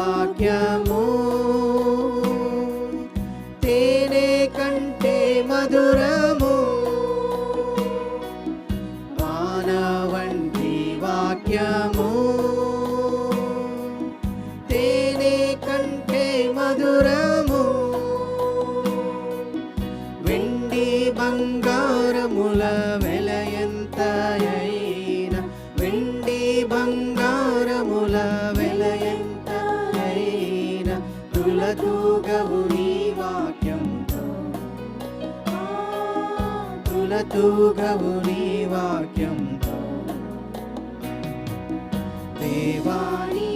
వాక్యము తేనె కంటే మధురము, వాన వంటి వాక్యము తేనె కంటే మధురము, వెండి బంగారముల వెల ఎంతయైన, వెండి బంగారముల వెల ఎంతయైన తులతూగవు నీ వాక్యంతో, తులతూగవు నీ వాక్యంతో. దేవాని